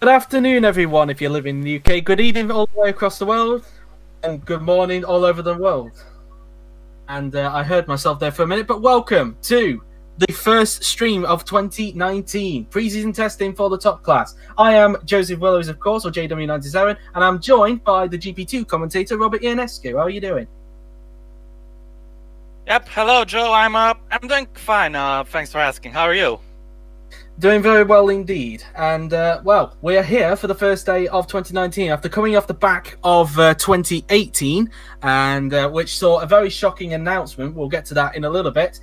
Good afternoon, everyone, if you live in the UK. Good evening all the way across the world. And good morning all over the world. And I heard myself there for a minute, but welcome to the first stream of 2019. Preseason testing for the top class. I am Joseph Willows, of course, or JW97, and I'm joined by the GP2 commentator, Robert Ionescu. How are you doing? Yep, hello, Joe. I'm doing fine. Thanks for asking. How are you? Doing very well indeed. And, well, we're here for the first day of 2019 after coming off the back of 2018, and which saw a very shocking announcement. We'll get to that in a little bit.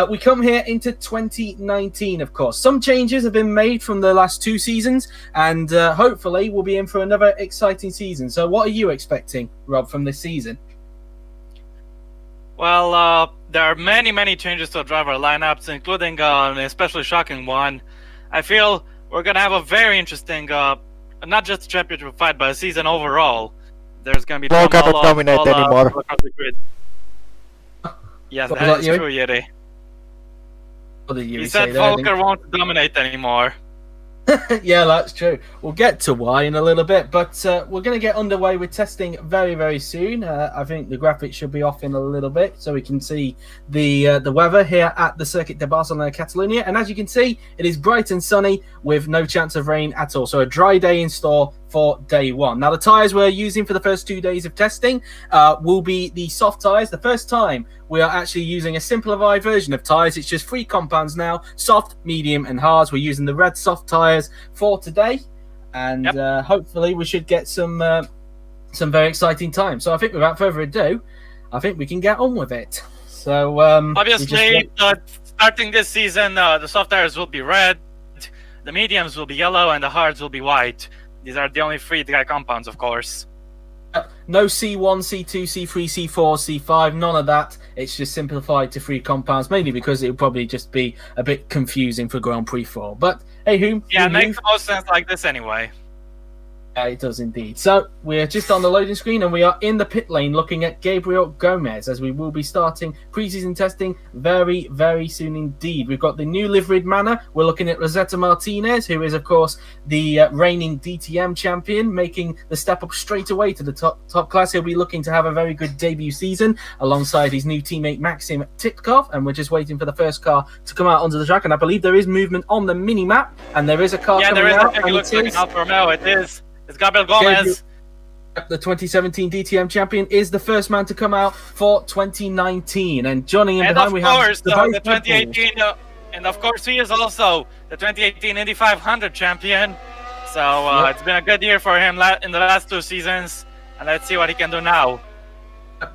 We come here into 2019, of course. Some changes have been made from the last two seasons, and hopefully we'll be in for another exciting season. So what are you expecting, Rob, from this season? Well, there are many changes to driver lineups, including an especially shocking one. I feel we're going to have a very interesting, not just championship fight, but a season overall. There's going to be Paul cannot dominate anymore. Yes, that is true, Yuri. What did Yuri He said Volker won't dominate anymore. Yeah, that's true. We'll get to why in a little bit, but we're going to get underway with testing very soon. I think the graphics should be off in a little bit so we can see the weather here at the Circuit de Barcelona, Catalonia. And as you can see, it is bright and sunny with no chance of rain at all. So a dry day in store for day one. Now, the tyres we're using for the first 2 days of testing will be the soft tyres. The first time we are actually using a simplified version of tyres. It's just 3 compounds now: soft, medium, and hards. We're using the red soft tyres for today, and hopefully we should get some very exciting time. So I think without further ado, I think we can get on with it. So obviously, starting this season, the soft tyres will be red, the mediums will be yellow, and the hards will be white. These are the only 3 dry compounds, of course. No C1, C2, C3, C4, C5, none of that. It's just simplified to 3 compounds, mainly because it would probably just be a bit confusing for Grand Prix 4. But hey, yeah, it makes the most sense like this anyway. Yeah, it does indeed. So we're just on the loading screen, and we are in the pit lane looking at Gabriel Gomez, as we will be starting preseason testing very soon indeed. We've got the new liveried manor. We're looking at Rosetta Martinez, who is, of course, the reigning DTM champion, making the step up straight away to the top class. He'll be looking to have a very good debut season alongside his new teammate Maxim Titkov, and we're just waiting for the first car to come out onto the track. And I believe there is movement on the mini-map, and there is a car coming out. Yeah, there is. It looks like an Alfa Romeo. It is. It's Gabriel Gomez. The 2017 DTM champion is the first man to come out for 2019. And joining him behind, we have the 2018, and of course he is also the 2018 Indy 500 champion. So it's been a good year for him in the last 2 seasons, and let's see what he can do now.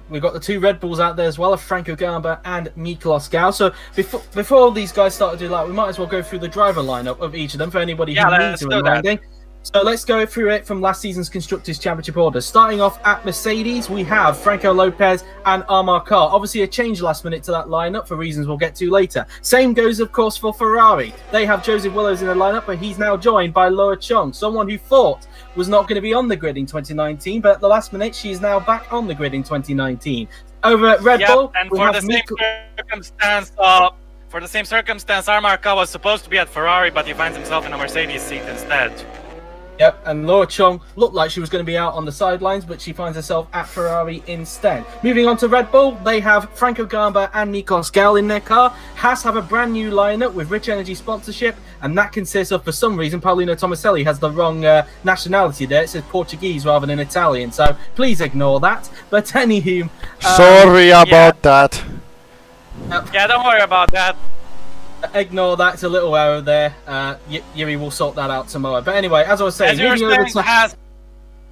We've got the 2 Red Bulls out there as well, of Franco Garber and Miklos Gau. So before these guys start to do that, we might as well go through the driver lineup of each of them for anybody who needs a reminding. So let's go through it from last season's Constructors' Championship order. Starting off at Mercedes, we have Franco Lopez and Amar Khan. Obviously a change last minute to that lineup for reasons we'll get to later. Same goes, of course, for Ferrari. They have Joseph Willows in the lineup, but he's now joined by Laura Chong, someone who thought was not going to be on the grid in 2019, but at the last minute, she is now back on the grid in 2019. Over at Red Bull, and for the same circumstance, Amar Khan was supposed to be at Ferrari, but he finds himself in a Mercedes seat instead. Yep, and Laura Chong looked like she was going to be out on the sidelines, but she finds herself at Ferrari instead. Moving on to Red Bull, they have Franco Garber and Miklos Gau in their car. Haas have a brand new lineup with Rich Energy sponsorship, and that consists of, for some reason, Paulino Tomaselli has the wrong nationality there. It says Portuguese rather than Italian, so please ignore that. But anywho... sorry about that. Yeah, don't worry about that. Ignore that, it's a little error there. Yuri will sort that out tomorrow. But anyway, as I was saying,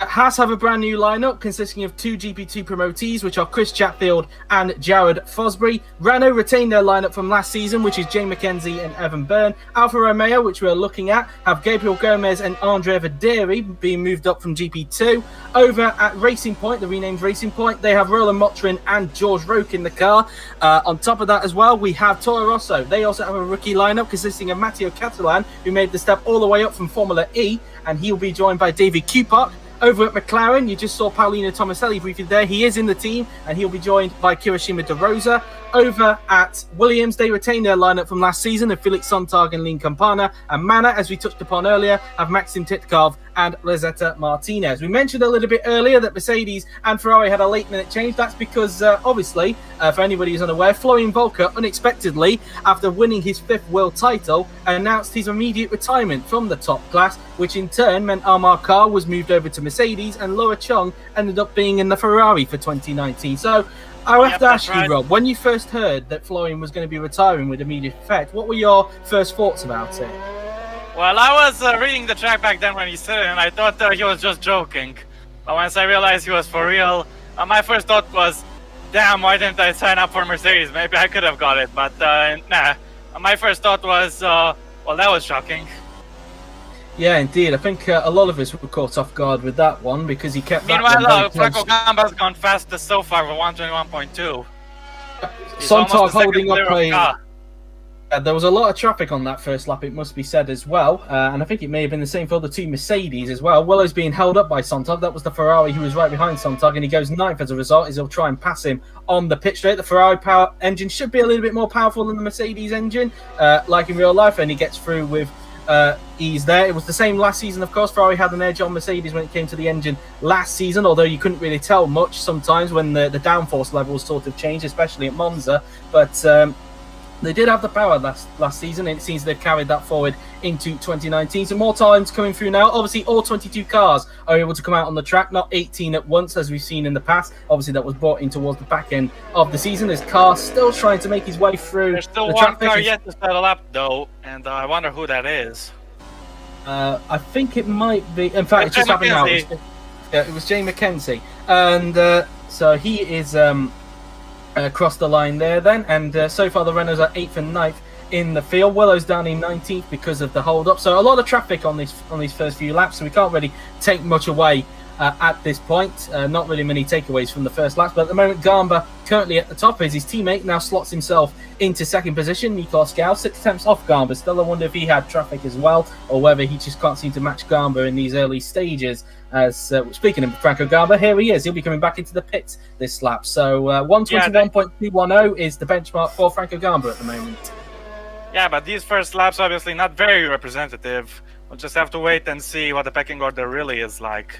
Haas have a brand new lineup consisting of 2 GP2 promotees, which are Chris Chatfield and Jared Fosbury. Renault retained their lineup from last season, which is Jay McKenzie and Evan Byrne. Alfa Romeo, which we're looking at, have Gabriel Gomez and Andre Vaderi being moved up from GP2. Over at Racing Point, the renamed Racing Point, they have Roland Motrin and George Roque in the car. On top of that as well, we have Toro Rosso. They also have a rookie lineup consisting of Matteo Catalan, who made the step all the way up from Formula E, and he'll be joined by David Kupak. Over at McLaren, you just saw Paolino Tomaselli briefly there. He is in the team, and he'll be joined by Kirishima De Rosa. Over at Williams, they retain their lineup from last season of Felix Sontag and Lin Campana. And Mana, as we touched upon earlier, have Maxim Titkov and Lizetta Martinez. We mentioned a little bit earlier that Mercedes and Ferrari had a late-minute change. That's because, obviously, for anybody who's unaware, Florian Volker, unexpectedly, after winning his 5th world title, announced his immediate retirement from the top class, which in turn meant Amar Kar was moved over to Mercedes and Laura Chung ended up being in the Ferrari for 2019. So I have to ask you, Rob, when you first heard that Florian was going to be retiring with immediate effect, what were your first thoughts about it? Well, I was reading the track back then when he said it, and I thought he was just joking. But once I realized he was for real, my first thought was, damn, why didn't I sign up for Mercedes? Maybe I could have got it, but nah. My first thought was, well, that was shocking. Yeah, indeed. I think a lot of us were caught off guard with that one because he kept that. Meanwhile, Franco Gamba's gone fastest so far with 121.2. Sontag holding up there was a lot of traffic on that first lap, it must be said as well. And I think it may have been the same for the two Mercedes as well. Willow's being held up by Sontag. That was the Ferrari who was right behind Sontag, and he goes 9th as a result as he'll try and pass him on the pit straight. The Ferrari power engine should be a little bit more powerful than the Mercedes engine, like in real life, and he gets through with ease there. It was the same last season, of course. Ferrari had an edge on Mercedes when it came to the engine last season, although you couldn't really tell much sometimes when the downforce levels sort of changed, especially at Monza. But they did have the power last season, and it seems they've carried that forward into 2019. So more times coming through now. Obviously, all 22 cars are able to come out on the track, not 18 at once as we've seen in the past. Obviously, that was brought in towards the back end of the season. There's cars still trying to make his way through. There's still the one traffic. car yet to settle up, though, and I wonder who that is. I think it might be. In fact, it just happened now. It was Jay McKenzie, and so he is crossed the line there then. And so far, the Renaults are 8th and 9th in the field. Willow's down in 19th because of the hold up. So a lot of traffic on these first few laps. So we can't really take much away at this point. Not really many takeaways from the first laps. But at the moment, Gamba currently at the top as his teammate now slots himself into second position. Nikos Gal 6 attempts off Gamba. Still, I wonder if he had traffic as well, or whether he just can't seem to match Gamba in these early stages. As speaking of Franco Gamba, here he is. He'll be coming back into the pits this lap. So 121.210 is the benchmark for Franco Gamba at the moment. Yeah, but these first laps obviously not very representative. We'll just have to wait and see what the pecking order really is like.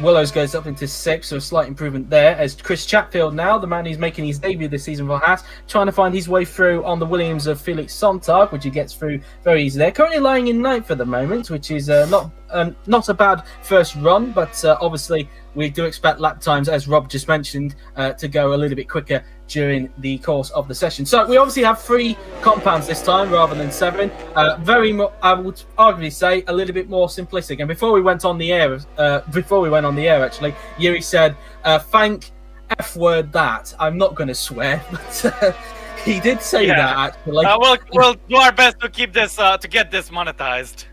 Willows goes up into 6th, so a slight improvement there. As Chris Chatfield now, the man who's making his debut this season for Haas, trying to find his way through on the Williams of Felix Sontag, which he gets through very easily there. Currently lying in 9th at the moment, which is not a bad first run, but obviously we do expect lap times, as Rob just mentioned, to go a little bit quicker during the course of the session. So we obviously have 3 compounds this time rather than 7. I would arguably say a little bit more simplistic. And before we went on the air, actually, Yuri said, "Thank F word that." I'm not going to swear, but he did say that actually. We'll do our best to keep this to get this monetized.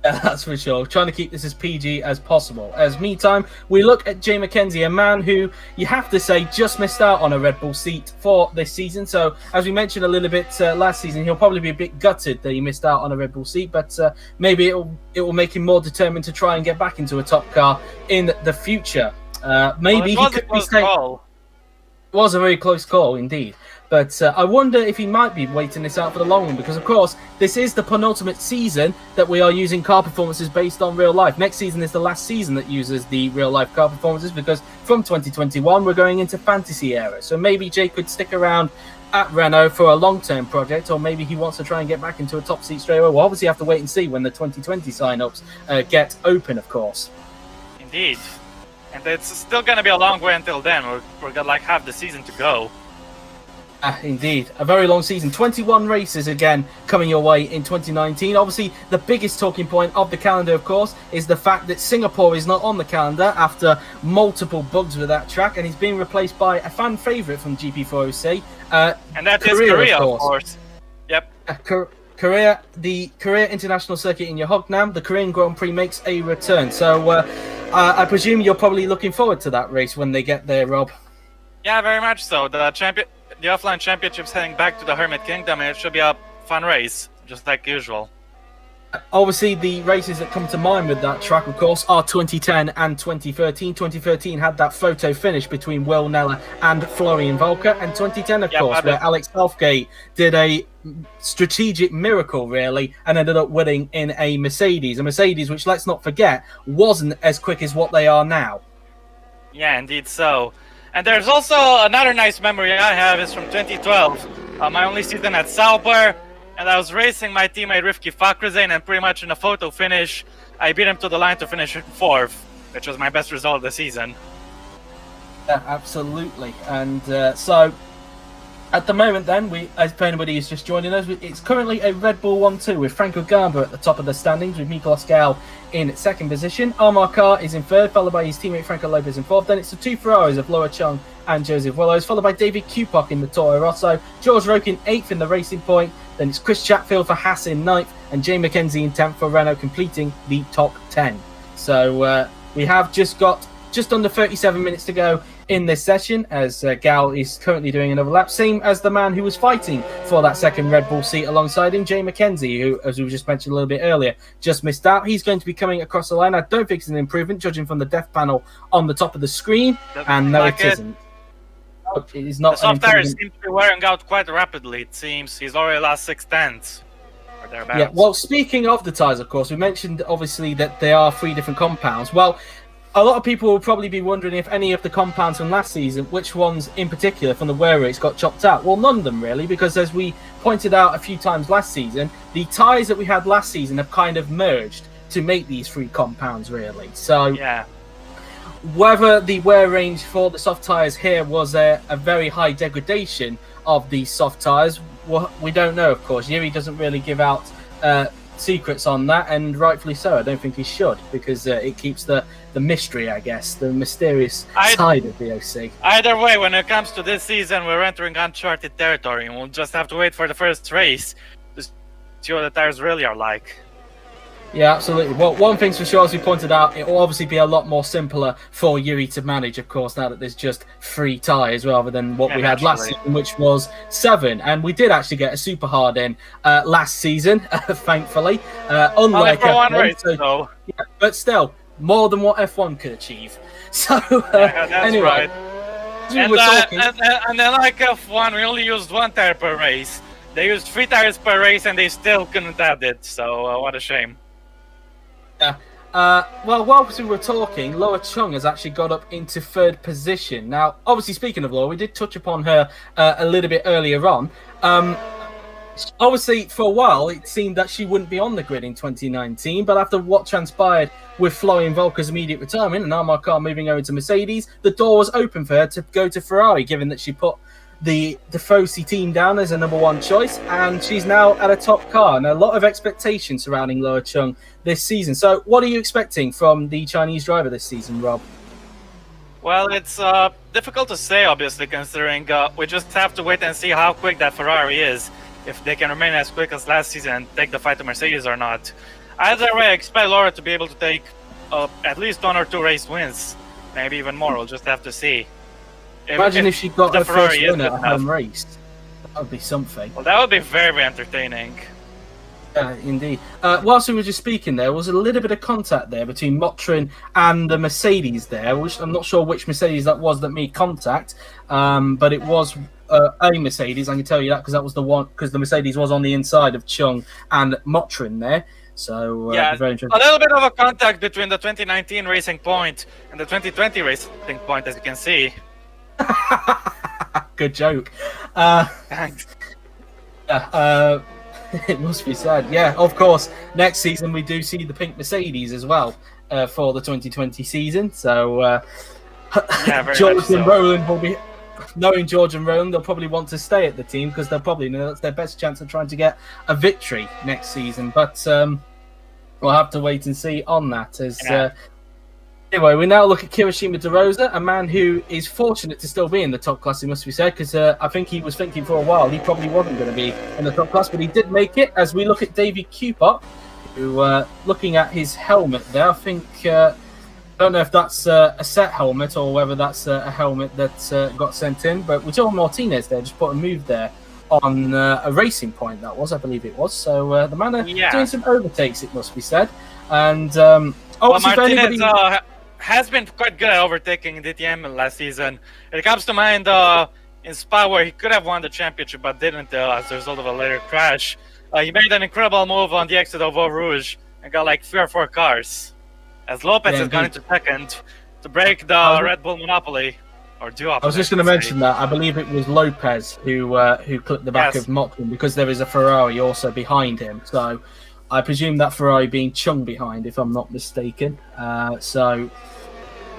Yeah, that's for sure. Trying to keep this as PG as possible. As meantime, we look at Jay McKenzie, a man who, you have to say, just missed out on a Red Bull seat for this season. So, as we mentioned a little bit last season, he'll probably be a bit gutted that he missed out on a Red Bull seat, but maybe it will make him more determined to try and get back into a top car in the future. Maybe he could be staying. It was a very close call indeed. But I wonder if he might be waiting this out for the long run, because, of course, this is the penultimate season that we are using car performances based on real life. Next season is the last season that uses the real life car performances, because from 2021 we're going into fantasy era. So maybe Jay could stick around at Renault for a long-term project, or maybe he wants to try and get back into a top seat straight away. We'll obviously have to wait and see when the 2020 sign-ups get open, of course. Indeed. And it's still going to be a long way until then. We're got like half the season to go. Indeed, a very long season. 21 races again coming your way in 2019. Obviously, the biggest talking point of the calendar, of course, is the fact that Singapore is not on the calendar after multiple bugs with that track, and he's being replaced by a fan favourite from GP4 OC. And that is Korea, of course. Yep. Korea, the Korea International Circuit in Yeongnam, the Korean Grand Prix makes a return. So I presume you're probably looking forward to that race when they get there, Rob. Yeah, very much so. The Offline Championship's heading back to the Hermit Kingdom, and it should be a fun race, just like usual. Obviously, the races that come to mind with that track, of course, are 2010 and 2013. 2013 had that photo finish between Will Neller and Florian Volker, and 2010, of course, where Alex Southgate did a strategic miracle, really, and ended up winning in a Mercedes. A Mercedes, which, let's not forget, wasn't as quick as what they are now. Yeah, indeed so. And there's also another nice memory I have is from 2012. My only season at Sauber. And I was racing my teammate Rivki Fakhrizadeh, and pretty much in a photo finish, I beat him to the line to finish in 4th, which was my best result of the season. Yeah, absolutely. And so, at the moment then, if anybody is just joining us, it's currently a Red Bull 1-2 with Franco Garber at the top of the standings, with Mikolas Gal in 2nd position. Amar Kar is in 3rd, followed by his teammate Franco Lopez in 4th. Then it's the 2 Ferraris of Laura Chung and Joseph Willows, followed by David Kupok in the Toro Rosso, George Rokin 8th in the Racing Point. Then it's Chris Chatfield for Haas in 9th, and Jay McKenzie in 10th for Renault, completing the top 10. So we have just got just under 37 minutes to go in this session, as Gal is currently doing another lap, same as the man who was fighting for that second Red Bull seat alongside him, Jay McKenzie, who, as we just mentioned a little bit earlier, just missed out. He's going to be coming across the line. I don't think it's an improvement, judging from the def panel on the top of the screen, and no, it isn't. It is not. The soft tires seem to be wearing out quite rapidly, it seems. He's already lost 6/10. Yeah, well, speaking of the tyres, of course, we mentioned, obviously, that there are 3 different compounds. Well, a lot of people will probably be wondering if any of the compounds from last season, which ones in particular from the wear rates got chopped out. Well, none of them, really, because as we pointed out a few times last season, the tyres that we had last season have kind of merged to make these 3 compounds, really. So, yeah. Whether the wear range for the soft tyres here was a very high degradation of the soft tyres, we don't know, of course. Yuri doesn't really give out secrets on that, and rightfully so. I don't think he should, because it keeps the mystery, I guess, the mysterious side of the OC. Either way, when it comes to this season, we're entering uncharted territory, and we'll just have to wait for the first race to see what the tyres really are like. Yeah, absolutely. Well, one thing's for sure, as we pointed out, it will obviously be a lot more simpler for Yuri to manage, of course, now that there's just 3 tyres rather than what we had last season, which was 7. And we did actually get a super hard in last season, thankfully. Unlike F1 race, though. Yeah, but still, more than what F1 could achieve. So, that's anyway. Right. And then, like F1, we only used 1 tyre per race. They used 3 tyres per race, and they still couldn't add it. So, what a shame. Yeah. Well, whilst we were talking, Laura Chung has actually got up into 3rd position. Now, obviously, speaking of Laura, we did touch upon her a little bit earlier on. Obviously, for a while, it seemed that she wouldn't be on the grid in 2019, but after what transpired with Florian Volker's immediate retirement and Amar Kar moving over to Mercedes, the door was open for her to go to Ferrari, given that she put the Fosi team down as a number 1 choice, and she's now at a top car, and a lot of expectation surrounding Laura Chung this season. So what are you expecting from the Chinese driver this season, Rob? Well, it's difficult to say, obviously, considering we just have to wait and see how quick that Ferrari is, if they can remain as quick as last season and take the fight to Mercedes or not. Either way, I expect Laura to be able to take at least 1 or 2 race wins, maybe even more. We'll just have to see. Imagine if she got her first win at a home race. That would be something. Well, that would be very, very entertaining. Indeed. Whilst we were just speaking, there was a little bit of contact there between Motrin and the Mercedes there, which I'm not sure which Mercedes that was that made contact, but it was a Mercedes, I can tell you that, because that was the one, because the Mercedes was on the inside of Chung and Motrin there. So, yeah, very interesting. A little bit of a contact between the 2019 Racing Point and the 2020 Racing Point, as you can see. Good joke. Thanks. It must be said. Yeah, of course. Next season we do see the pink Mercedes as well for the 2020 season. So George and Roland will be, knowing George and Roland, they'll probably want to stay at the team because they'll probably know that's their best chance of trying to get a victory next season. But we'll have to wait and see on that. Anyway, we now look at Kirishima DeRosa, a man who is fortunate to still be in the top class, it must be said, because I think he was thinking for a while he probably wasn't going to be in the top class, but he did make it. As we look at David Kupok, who, looking at his helmet there, I think, I don't know if that's a set helmet or whether that's a helmet that got sent in, but Joel Martinez there just put a move there on a racing point. That was, I believe it was. So the man doing some overtakes, it must be said. And Martinez has been quite good at overtaking DTM last season. It comes to mind in Spa where he could have won the championship but didn't as a result of a later crash. He made an incredible move on the exit of Eau Rouge and got like 3 or 4 cars. As Lopez has gone into second to break the Red Bull monopoly. Or duopoly. I was just going to mention that. I believe it was Lopez who clipped the back of Motrin because there is a Ferrari also behind him. So I presume that Ferrari being Chung behind, if I'm not mistaken. So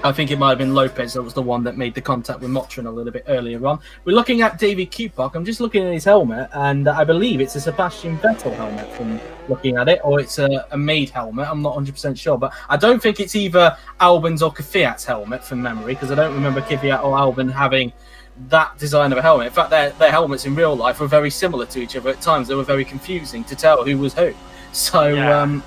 I think it might have been Lopez that was the one that made the contact with Motrin a little bit earlier on. We're looking at David Kupak. I'm just looking at his helmet, and I believe it's a Sebastian Vettel helmet from looking at it, or it's a made helmet. I'm not 100% sure, but I don't think it's either Albon's or Kvyat's helmet from memory, because I don't remember Kvyat or Albon having that design of a helmet. In fact, their helmets in real life were very similar to each other. At times, they were very confusing to tell who was who. So,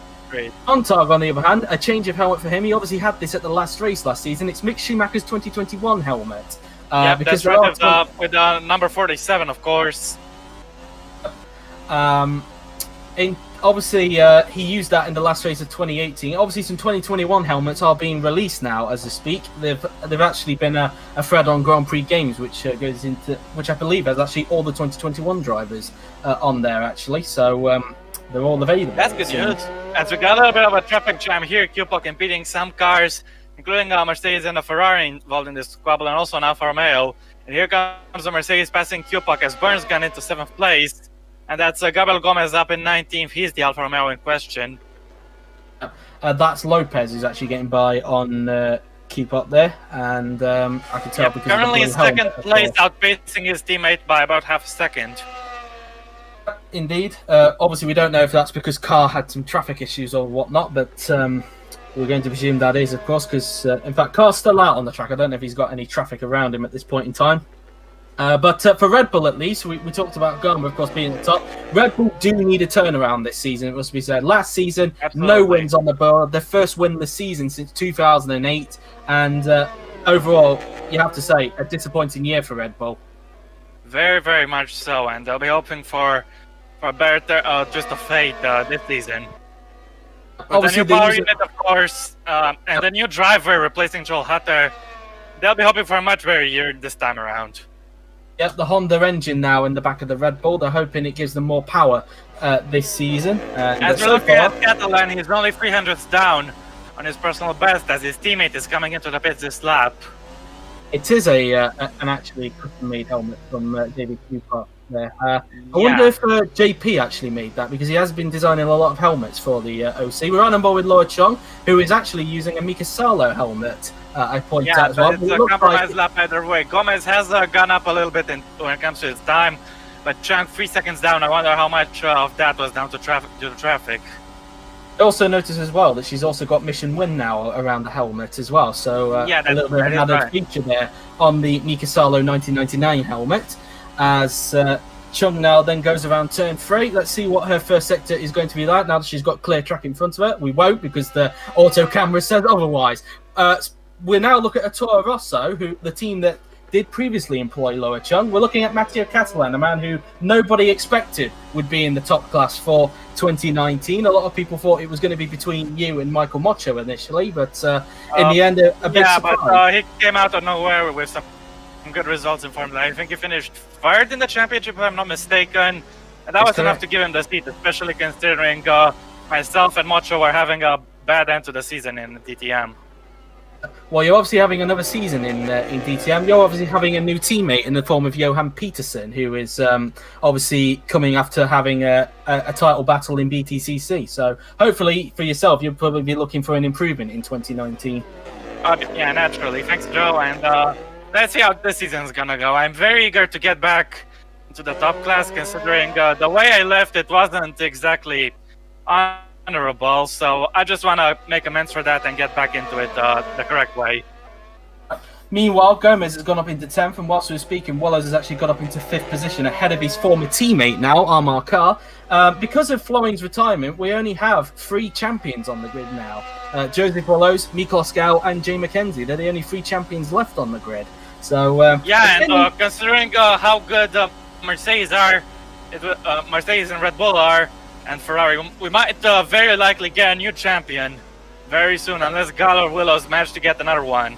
Montag, on the other hand, a change of helmet for him. He obviously had this at the last race last season. It's Mick Schumacher's 2021 helmet. Because that's right, with number 47, of course. Obviously, he used that in the last race of 2018. Obviously, some 2021 helmets are being released now as I speak. They've actually been a thread on Grand Prix Games, which goes into, which I believe has actually all the 2021 drivers on there actually. So they're all available. That's good news. As we got a little bit of a traffic jam here, Kupak impeding some cars, including Mercedes and a Ferrari involved in this squabble, and also an Alfa Romeo. And here comes the Mercedes passing Kupak as Burns gone into 7th place. And that's Gabriel Gomez up in 19th. He's the Alfa Romeo in question. That's Lopez who's actually getting by on Kupak there. And I can tell because currently in 2nd place, outpacing his teammate by about half a second. Indeed. Obviously, we don't know if that's because Carr had some traffic issues or whatnot, but we're going to presume that is, of course, because, in fact, Carr's still out on the track. I don't know if he's got any traffic around him at this point in time. But for Red Bull, at least, we talked about Garma, of course, being at the top. Red Bull do need a turnaround this season, it must be said. Last season, no wins on the board. Their first winless season since 2008. And overall, you have to say, a disappointing year for Red Bull. Very, very much so. And they'll be hoping for a better twist of fate this season. With obviously, the new power unit, of course, and the new driver replacing Joel Hutter, they'll be hoping for a much better year this time around. Yep, the Honda engine now in the back of the Red Bull. They're hoping it gives them more power this season. As we're looking at Catalan, he's only 300ths down on his personal best as his teammate is coming into the pits this lap. It is an actually custom-made helmet from David Kupak there. I wonder if JP actually made that, because he has been designing a lot of helmets for the OC. We're on board with Laura Chung, who is actually using a Mika Salo helmet. I point out as well. It's a compromise lap either way. Gomez has gone up a little bit when it comes to his time, but Chung 3 seconds down. I wonder how much of that was down to traffic. I also notice as well that she's also got mission win now around the helmet as well. So a little bit of another feature there on the Mika Salo 1999 helmet. As Chung now then goes around turn 3. Let's see what her first sector is going to be like now that she's got clear track in front of her. We won't, because the auto camera says otherwise. We now look at a Toro Rosso, who the team that did previously employ Loa Chung. We're looking at Matteo Catalan, a man who nobody expected would be in the top class for 2019. A lot of people thought it was going to be between you and Michael Mocho initially, but in the end, a big surprise. But he came out of nowhere with some good results in Formula. I think he finished 3rd in the championship, if I'm not mistaken. And that was enough to give him the seat, especially considering myself and Mocho were having a bad end to the season in DTM. Well, you're obviously having another season in DTM. You're obviously having a new teammate in the form of Johan Peterson, who is obviously coming after having a title battle in BTCC. So hopefully for yourself, you'll probably be looking for an improvement in 2019. Yeah, naturally. Thanks, Joe. And let's see how this season's going to go. I'm very eager to get back into the top class, considering the way I left, it wasn't exactly honorable, so I just want to make amends for that and get back into it the correct way. Meanwhile, Gomez has gone up into 10th, and whilst we were speaking, Wallace has actually got up into 5th position, ahead of his former teammate now, Amar Carr. Because of Flowing's retirement, we only have 3 champions on the grid now. Joseph Wallows, Miklos Gau, and Jay McKenzie. They're the only 3 champions left on the grid. So considering how good Mercedes are, Mercedes and Red Bull are, and Ferrari. We might very likely get a new champion very soon, unless Galo or Willows manage to get another one.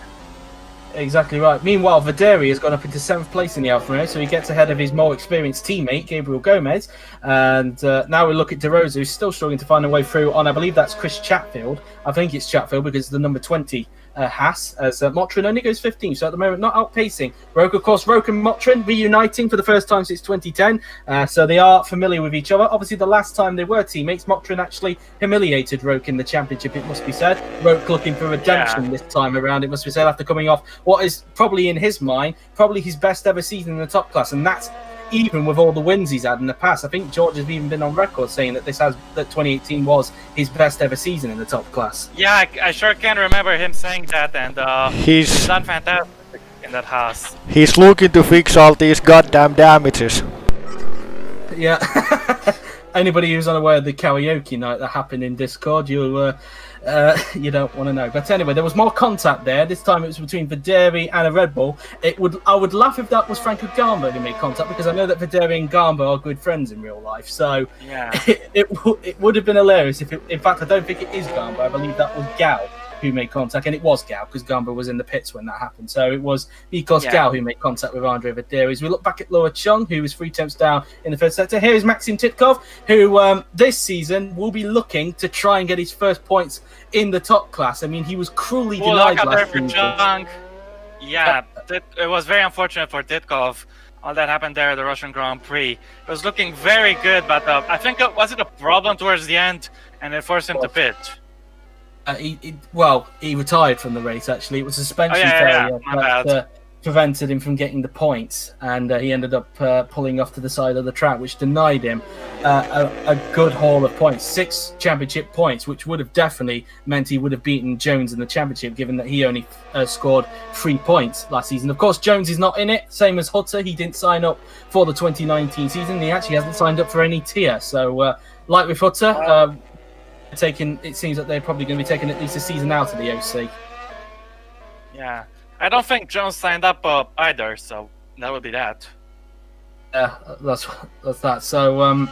Exactly right. Meanwhile, Videri has gone up into 7th place in the Alfa Romeo, so he gets ahead of his more experienced teammate, Gabriel Gomez. And now we look at De Rosa, who's still struggling to find a way through on, I believe that's Chris Chatfield. I think it's Chatfield because it's the number 20 Haas, as Motrin only goes 15th, so at the moment not outpacing Roke. Of course, Roke and Motrin reuniting for the first time since 2010, so they are familiar with each other. Obviously, the last time they were teammates, Motrin actually humiliated Roke in the championship, it must be said. Roke looking for redemption this time around, it must be said, after coming off what is probably in his mind, probably his best ever season in the top class, and that's even with all the wins he's had in the past. I think George has even been on record saying that that 2018 was his best ever season in the top class. Yeah, I sure can remember him saying that, and he's done fantastic in that house. He's looking to fix all these goddamn damages. Yeah. Anybody who's unaware of the karaoke night that happened in Discord, you don't want to know. But anyway, there was more contact there. This time it was between Videri and a Red Bull. I would laugh if that was Franco Gamba who made contact, because I know that Videri and Gamba are good friends in real life. So yeah, it would have been hilarious if in fact, I don't think it is Gamba. I believe that was Gao who made contact, and it was Gao because Gamba was in the pits when that happened. So it was Gao who made contact with Andre Videri. As we look back at Loa Chung, who was 3 tenths down in the first sector, here is Maxim Titkov, who this season will be looking to try and get his first points in the top class. I mean, he was cruelly denied last season. Yeah, it was very unfortunate for Titkov. All that happened there at the Russian Grand Prix. It was looking very good, but I think was it a problem towards the end, and it forced him to pit. He retired from the race, actually. It was a suspension failure that prevented him from getting the points, and he ended up pulling off to the side of the track, which denied him a good haul of points, 6 championship points, which would have definitely meant he would have beaten Jones in the championship, given that he only scored 3 points last season. Of course, Jones is not in it, same as Hutter. He didn't sign up for the 2019 season. He actually hasn't signed up for any tier. So, like with Hutter, it seems that they're probably going to be taking at least a season out of the OC. Yeah, I don't think Jones signed up either, so that would be that. Yeah, that's that. So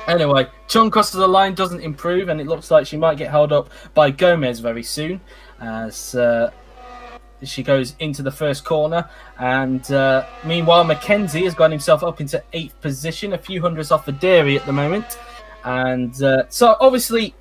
anyway, Chung crosses the line, doesn't improve, and it looks like she might get held up by Gomez very soon as she goes into the first corner. And meanwhile, Mackenzie has got himself up into 8th position, a few hundredths off the dairy at the moment. And so obviously,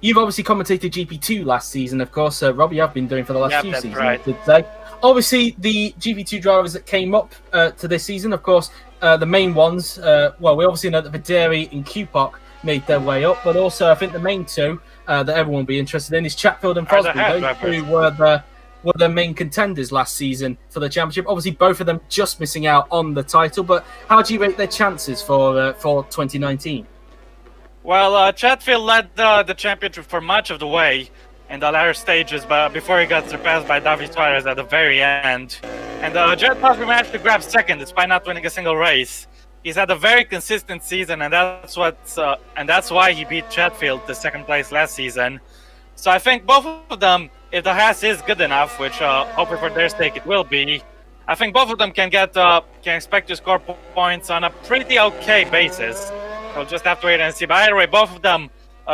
you've commentated GP2 last season, of course. Robbie, I've been doing for the last few seasons. Right. I should say. Obviously, the GP2 drivers that came up to this season, of course, the main ones, we obviously know that Videri and Kupok made their way up, but also I think the main two that everyone will be interested in is Chatfield and Fosbury, who were the main contenders last season for the championship. Obviously, both of them just missing out on the title, but how do you rate their chances for 2019? Well, Chatfield led the championship for much of the way in the latter stages, but before he got surpassed by David Suarez at the very end. And Jared Fosbury managed to grab second despite not winning a single race. He's had a very consistent season, and that's why he beat Chatfield to second place last season. So I think both of them, if the Haas is good enough, which hopefully for their sake it will be, I think both of them can expect to score points on a pretty okay basis. We'll just have to wait and see. But either way, both of them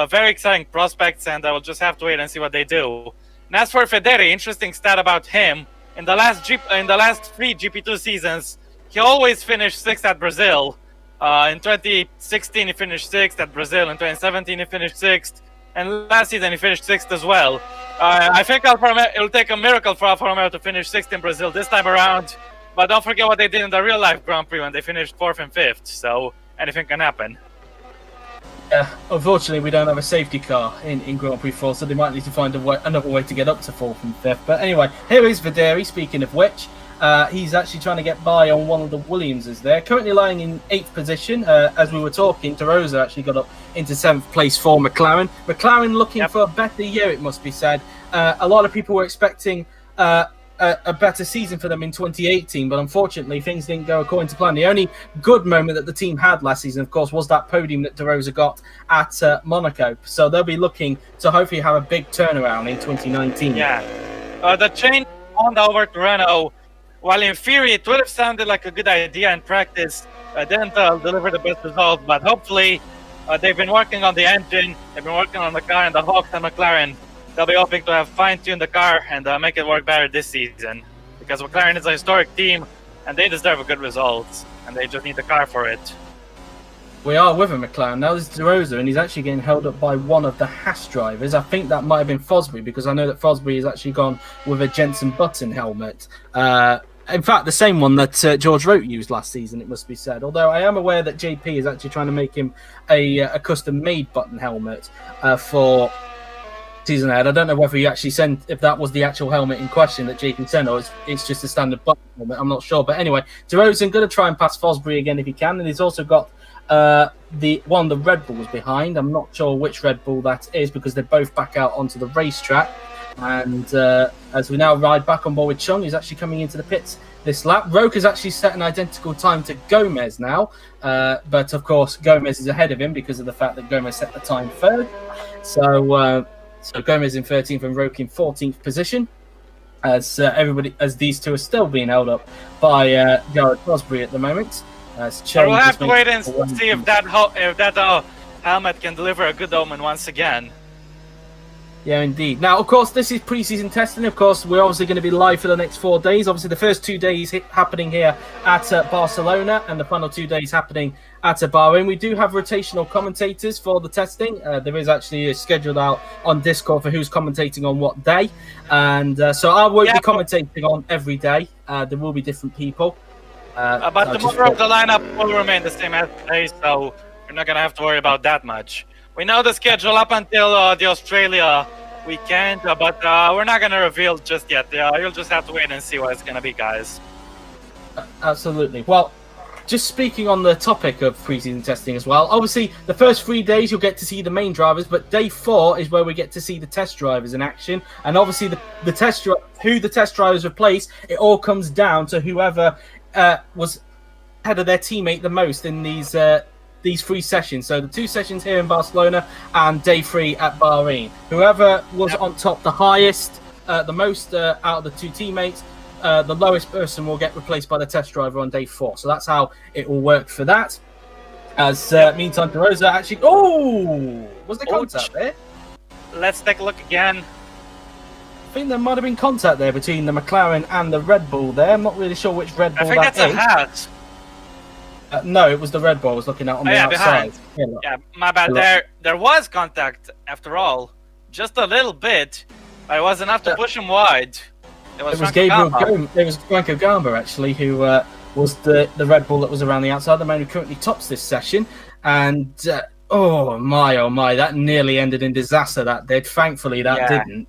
very exciting prospects, and we'll just have to wait and see what they do. And as for Videri, interesting stat about him: in the last 3 GP2 seasons, he always finished 6th at Brazil. In 2016, he finished 6th at Brazil. In 2017, he finished 6th, and last season he finished 6th as well. I think it'll take a miracle for Alfa Romeo to finish 6th in Brazil this time around. But don't forget what they did in the real life Grand Prix when they finished 4th and 5th. So anything can happen. Unfortunately, we don't have a safety car in Grand Prix 4, so they might need to find another way to get up to 4th and 5th. But anyway, here is Videri, speaking of which. He's actually trying to get by on one of the Williamses there. Currently lying in 8th position. As we were talking, De Rosa actually got up into 7th place for McLaren. McLaren looking for a better year, it must be said. A lot of people were expecting a better season for them in 2018, but unfortunately things didn't go according to plan. The only good moment that the team had last season, of course, was that podium that De Rosa got at Monaco. So they'll be looking to hopefully have a big turnaround in 2019. Yeah. The change on over to Renault while in theory it would have sounded like a good idea in practice, didn't deliver the best result. But hopefully, they've been working on the engine, they've been working on the car, and the Hawks and McLaren, they'll be hoping to have fine-tuned the car and make it work better this season. Because McLaren is a historic team, and they deserve a good result, and they just need the car for it. We are with a McLaren. Now there's De Rosa, and he's actually getting held up by one of the Haas drivers. I think that might have been Fosbury, because I know that Fosbury has actually gone with a Jensen Button helmet. In fact, the same one that George Rote used last season, it must be said. Although I am aware that JP is actually trying to make him a custom-made button helmet for season ahead. I don't know whether he actually sent, if that was the actual helmet in question that JP sent, or it's just a standard button helmet. I'm not sure. But anyway, De Rosa going to try and pass Fosbury again if he can, and he's also got the one of the Red Bulls behind. I'm not sure which Red Bull that is because they're both back out onto the racetrack. And as we now ride back on board with Chung, who's actually coming into the pits this lap. Roke has actually set an identical time to Gomez now, but of course Gomez is ahead of him because of the fact that Gomez set the time third. So Gomez in 13th and Roke in 14th position. As these two are still being held up by Jared Fosbury at the moment. So we'll have to wait and see if that helmet can deliver a good omen once again. Yeah, indeed. Now, of course, this is pre-season testing. Of course, we're obviously going to be live for the next 4 days. Obviously, the first 2 days happening here at Barcelona and the final 2 days happening at Bahrain. We do have rotational commentators for the testing. There is actually a scheduled out on Discord for who's commentating on what day. And so I won't be commentating on every day. There will be different people. But the motor of the lineup will remain the same as today, so we're not going to have to worry about that much. We know the schedule up until the Australia weekend, but we're not going to reveal just yet. You'll just have to wait and see what it's going to be, guys. Absolutely. Well, just speaking on the topic of pre-season testing as well, obviously the first 3 days you'll get to see the main drivers, but day 4 is where we get to see the test drivers in action. And obviously who the test drivers replace, it all comes down to whoever was ahead of their teammate the most in these 3 sessions. So the 2 sessions here in Barcelona and day 3 at Bahrain. Whoever was on top the highest, the most out of the 2 teammates, the lowest person will get replaced by the test driver on day 4. So that's how it will work for that. As meantime, De Rosa actually... Oh! Was there contact there? Let's take a look again. I think there might have been contact there between the McLaren and the Red Bull there. I'm not really sure which Red Bull that is. I think that's a hat. No, it was the Red Bull I was looking at on the outside. Yeah, my bad. There was contact after all. Just a little bit. But it was enough to push him wide. It was Franco Gamba, actually, who was the Red Bull that was around the outside, the man who currently tops this session. And, oh my, that nearly ended in disaster, that did. Thankfully, that didn't.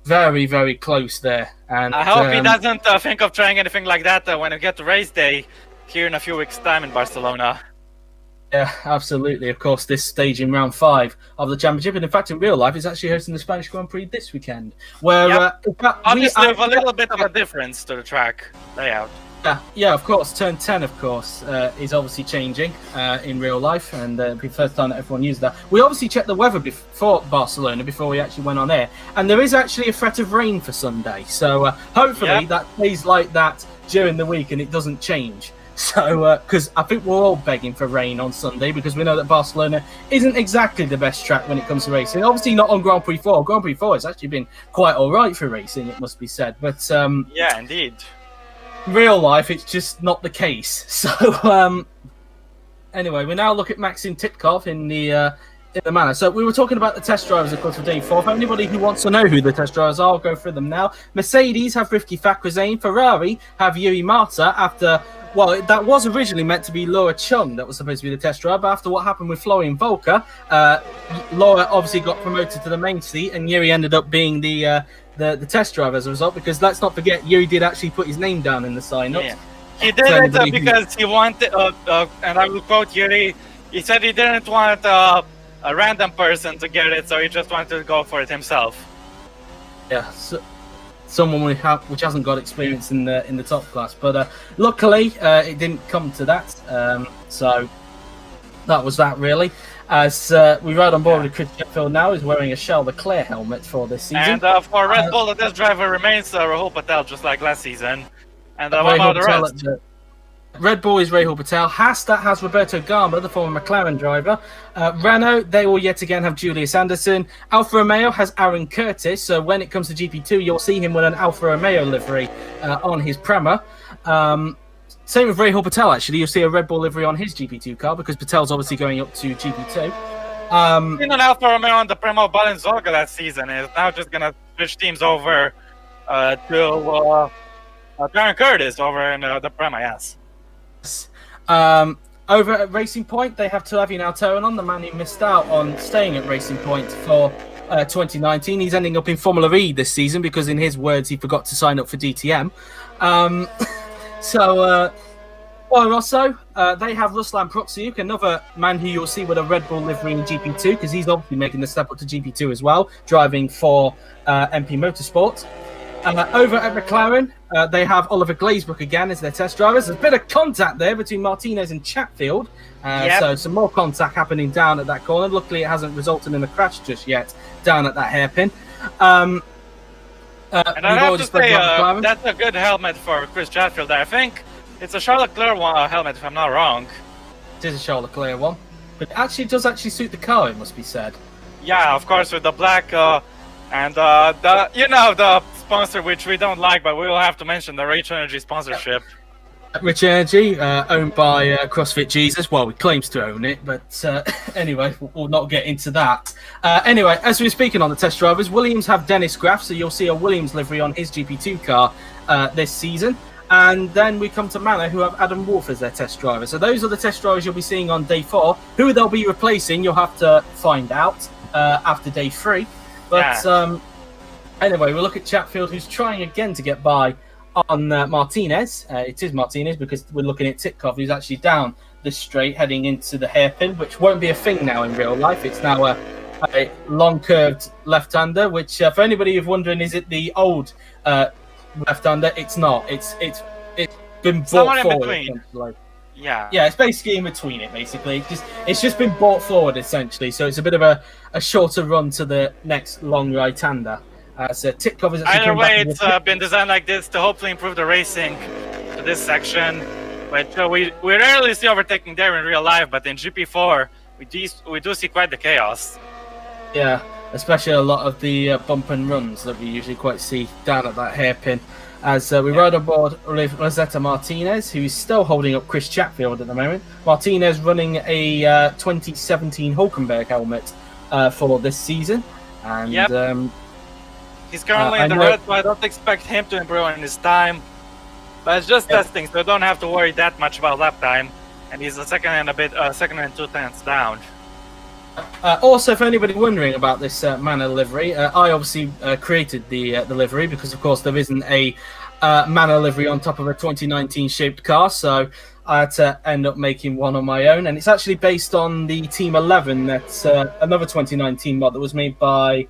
Very, very close there. And I hope he doesn't think of trying anything like that when we get to race day here in a few weeks' time in Barcelona. Yeah, absolutely. Of course, this stage in round 5 of the championship, and in fact, in real life, it's actually hosting the Spanish Grand Prix this weekend. Where, obviously, with a little bit of a difference to the track layout. Yeah, of course. Turn 10, of course, is obviously changing in real life, and it'll be the first time that everyone used that. We obviously checked the weather before Barcelona, before we actually went on air, and there is actually a threat of rain for Sunday. So hopefully that stays like that during the week and it doesn't change. So, because I think we're all begging for rain on Sunday because we know that Barcelona isn't exactly the best track when it comes to racing. Obviously not on Grand Prix 4. Grand Prix 4 has actually been quite all right for racing, it must be said. But yeah, indeed. Real life, it's just not the case. So, anyway, we now look at Maxim Titkov in the manner. So we were talking about the test drivers, of course, for day 4. For anybody who wants to know who the test drivers are, I'll go through them now. Mercedes have Rivki Fakhrizadeh. Ferrari have Yuri Marta after... Well, that was originally meant to be Laura Chung that was supposed to be the test driver, but after what happened with Florian Volker, Laura obviously got promoted to the main seat, and Yuri ended up being the test driver as a result, because let's not forget, Yuri did actually put his name down in the sign-up. Yeah. He did it because he wanted, and I will quote Yuri, he said he didn't want a random person to get it, so he just wanted to go for it himself. Yeah, so someone which hasn't got experience in the top class, but luckily it didn't come to that. So that was that really. As we ride on board with Chris Sheffield now, who's wearing a Charles Leclerc helmet for this season. And for Red Bull, this driver remains Rahul Patel, just like last season. And what about the rest? Red Bull is Rahul Patel. Haas, that has Roberto Garma, the former McLaren driver. Renault, they will yet again have Julius Anderson. Alfa Romeo has Aaron Curtis. So when it comes to GP2, you'll see him with an Alfa Romeo livery on his Prema. Same with Rahul Patel, actually. You'll see a Red Bull livery on his GP2 car because Patel's obviously going up to GP2. Seen an Alfa Romeo on the Prema Balenciaga last season is now just going to switch teams over to Aaron Curtis over in the Prema, yes. Over at Racing Point, they have Tulavi Naltoranon, the man who missed out on staying at Racing Point for 2019. He's ending up in Formula E this season because, in his words, he forgot to sign up for DTM. Toro Rosso, they have Ruslan Protsiuk, another man who you'll see with a Red Bull livery in GP2 because he's obviously making the step up to GP2 as well, driving for MP Motorsport. Over at McLaren, they have Oliver Glazebrook again as their test drivers. There's a bit of contact there between Martinez and Chatfield. So some more contact happening down at that corner. Luckily, it hasn't resulted in a crash just yet down at that hairpin. And I have to say, that's a good helmet for Chris Chatfield. I think it's a Charles Leclerc helmet, if I'm not wrong. It is a Charles Leclerc one. But it does actually suit the car, it must be said. Yeah, of course, with the black and the sponsor, which we don't like, but we will have to mention the Rich Energy sponsorship. Rich Energy, owned by CrossFit Jesus. Well, he claims to own it, but anyway, we'll not get into that. Anyway, as we're speaking on the test drivers, Williams have Dennis Graff, so you'll see a Williams livery on his GP2 car this season. And then we come to Manor, who have Adam Wolf as their test driver. So those are the test drivers you'll be seeing on day 4. Who they'll be replacing, you'll have to find out after day 3. But anyway, we'll look at Chatfield, who's trying again to get by on Martinez. It is Martinez because we're looking at Titkov, who's actually down the straight heading into the hairpin, which won't be a thing now in real life. It's now a long curved left-hander, which for anybody who's wondering, is it the old left-hander? It's not. It's been brought forward. Yeah, it's basically in between it. Basically, it's just been brought forward essentially. So it's a bit of a shorter run to the next long right-hander. So Titkov is either way, it's been designed like this to hopefully improve the racing to this section. But we rarely see overtaking there in real life, but in GP4 we do see quite the chaos. Yeah, especially a lot of the bump and runs that we usually quite see down at that hairpin. As we ride on board with Rosetta Martinez, who is still holding up Chris Chatfield at the moment. Martinez running a 2017 Hulkenberg helmet for this season. And he's currently in the red, so I don't expect him to improve in his time. But it's just testing, so don't have to worry that much about lap time. And he's a second and 2/10 down. Also, for anybody wondering about this Manor livery, I obviously created the livery because, of course, there isn't a Manor livery on top of a 2019 shaped car, so I had to end up making one on my own. And it's actually based on the Team 11. That's another 2019 mod that was made by,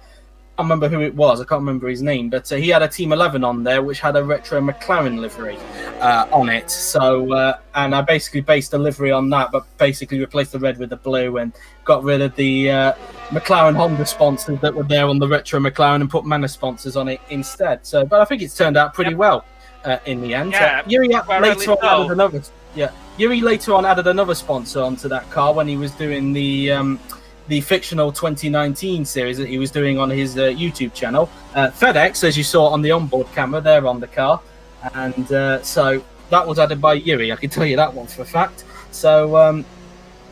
I can't remember who it was. I can't remember his name, but he had a Team 11 on there, which had a retro McLaren livery on it. So, and I basically based the livery on that, but basically replaced the red with the blue and got rid of the McLaren Honda sponsors that were there on the retro McLaren and put Manor sponsors on it instead. So, but I think it's turned out pretty well in the end. Yuri later on added another sponsor onto that car when he was doing the fictional 2019 series that he was doing on his YouTube channel. FedEx, as you saw on the onboard camera, they're on the car. And so that was added by Yuri, I can tell you that one for a fact. So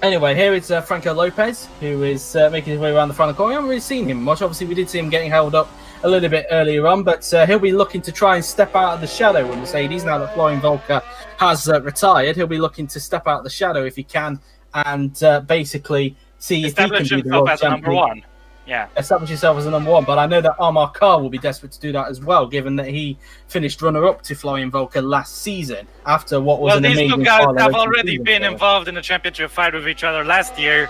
anyway, here is Franco Lopez, who is making his way around the front of the corner. We haven't really seen him much. Obviously, we did see him getting held up a little bit earlier on, but he'll be looking to try and step out of the shadow with Mercedes now that Florian Volker has retired. He'll be looking to step out of the shadow if he can and basically see if he can be the world champion. Number one. Yeah. Establish yourself as a number one. But I know that Amar Khan will be desperate to do that as well, given that he finished runner-up to Florian Volker last season after what was an amazing. Well, these two guys have already been involved in a championship fight with each other last year.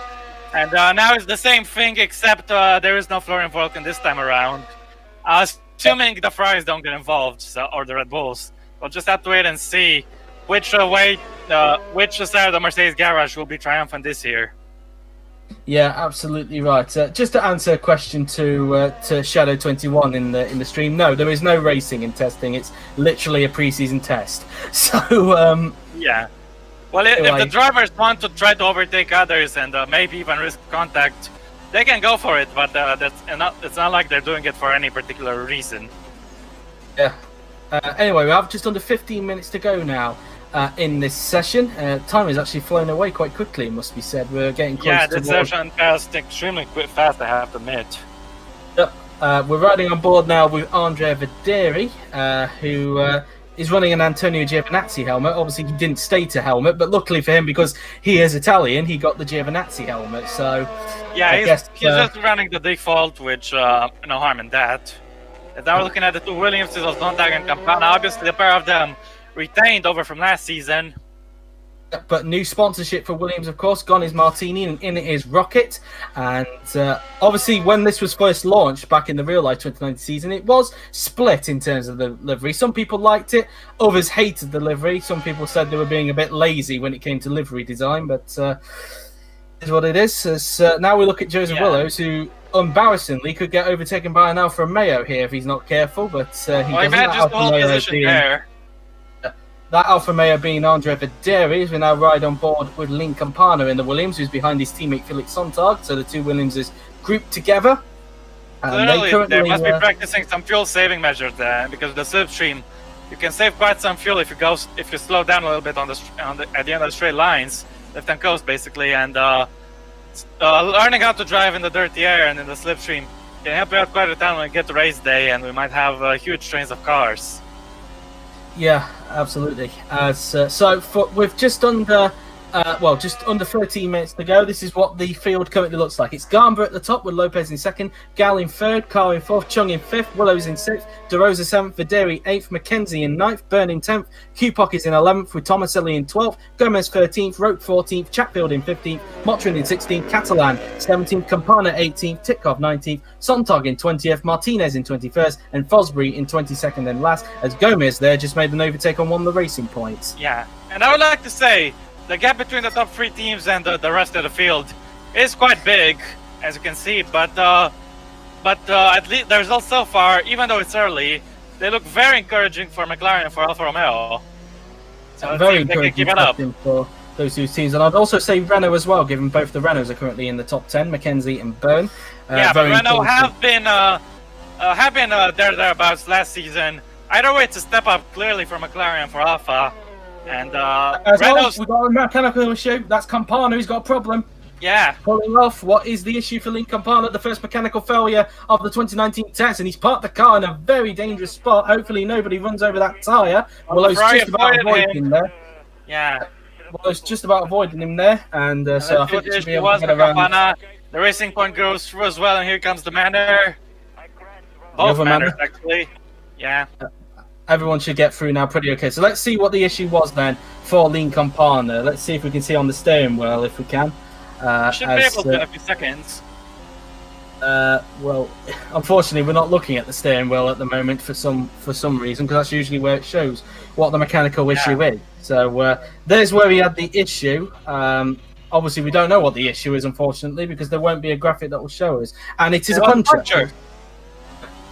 And now it's the same thing, except there is no Florian Volker this time around. Assuming the Ferraris don't get involved, or the Red Bulls. We'll just have to wait and see which side of the Mercedes garage will be triumphant this year. Yeah, absolutely right. Just to answer a question to Shadow21 in the stream, no, there is no racing and testing. It's literally a preseason test. So Yeah. Well, if anyway. the drivers want to try to overtake others and maybe even risk contact, they can go for it. But it's not like they're doing it for any particular reason. Yeah. Anyway, we have just under 15 minutes to go now in this session. Time has actually flown away quite quickly, it must be said. We're getting close Yeah, to this session passed extremely fast, I have to admit. Yep. We're riding on board now with Andrea Vederi, who is running an Antonio Giovinazzi helmet. Obviously, he didn't state a helmet, but luckily for him, because he is Italian, he got the Giovinazzi helmet. So yeah, he's just running the default, which no harm in that. And now we're looking at the two Williamses of Zontag and Campana. Obviously, the pair of them retained over from last season. But new sponsorship for Williams, of course. Gone is Martini, and in it is Rocket. And obviously, when this was first launched back in the real life 2019 season, it was split in terms of the livery. Some people liked it, others hated the livery. Some people said they were being a bit lazy when it came to livery design, but is what it is. As, now we look at Joseph Willows, who embarrassingly could get overtaken by an Alfa Romeo here if he's not careful, but he doesn't. Just hold position there. That Alfa Romeo being Andrea Vederi, as we now ride on board with Lin Campana in the Williams, who's behind his teammate Felix Sontag. So the two Williamses grouped together. Clearly, they must be practicing some fuel-saving measures there, because of the slipstream, you can save quite some fuel if you slow down a little bit at the end of the straight lines, left-hand coast basically, and learning how to drive in the dirty air and in the slipstream can help you out quite a ton when we get to race day, and we might have huge trains of cars. Yeah, absolutely. With just under 13 minutes to go, this is what the field currently looks like. It's Garber at the top with Lopez in second, Gal in third, Carr in fourth, Chung in fifth, Willows in sixth, De Rosa seventh, Vederi eighth, McKenzie in ninth, Byrne in 10th, Kupok is in 11th with Tomaselli in 12th, Gomez 13th, Rope 14th, Chatfield in 15th, Motrin in 16th, Catalan 17th, Campana 18th, Titkov 19th, Sontag in 20th, Martinez in 21st, and Fosbury in 22nd and last, as Gomez there just made an overtake on one of the racing points. Yeah, and I would like to say, the gap between the top three teams and the rest of the field is quite big, as you can see. But at least the results so far, even though it's early, they look very encouraging for McLaren and for Alfa Romeo. So very encouraging for those two teams. And I'd also say Renault as well, given both the Renaults are currently in the top 10, McKenzie and Byrne. Yeah, but Renault have been thereabouts last season. Either way, it's a step up clearly for McLaren and for Alfa. And Renault's... we've got a mechanical issue. That's Campana who's got a problem. Yeah. Pulling off. What is the issue for Lin Campana? The first mechanical failure of the 2019 test, and he's parked the car in a very dangerous spot. Hopefully nobody runs over that tyre. Willow's just about avoiding him there. Yeah. Willow's just about avoiding him there, and so I think the issue was for Campana. The racing point goes through as well, and here comes the Manor. Both Manors, actually. Yeah. Everyone should get through now pretty okay. So let's see what the issue was then for Lin Campana. Let's see if we can see on the steering wheel if we can. Should be able to in a few seconds. Well, unfortunately, we're not looking at the steering wheel at the moment for some reason, because that's usually where it shows what the mechanical issue is. So there's where we had the issue. Obviously, we don't know what the issue is, unfortunately, because there won't be a graphic that will show us. And it is a puncher.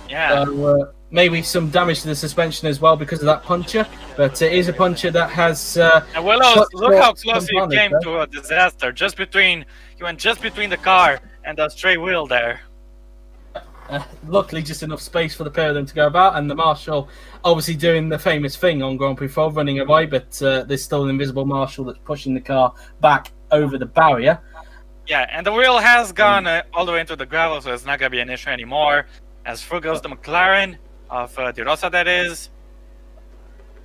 Yeah. So, maybe some damage to the suspension as well because of that puncher, but it is a puncher that has. And Willows, look how close he came to a disaster. He went just between the car and the stray wheel there. Luckily, just enough space for the pair of them to go about, and the marshal obviously doing the famous thing on Grand Prix 4, running away, but there's still an invisible marshal that's pushing the car back over the barrier. Yeah, and the wheel has gone all the way into the gravel, so it's not going to be an issue anymore. As through goes the McLaren of De Rosa, that is.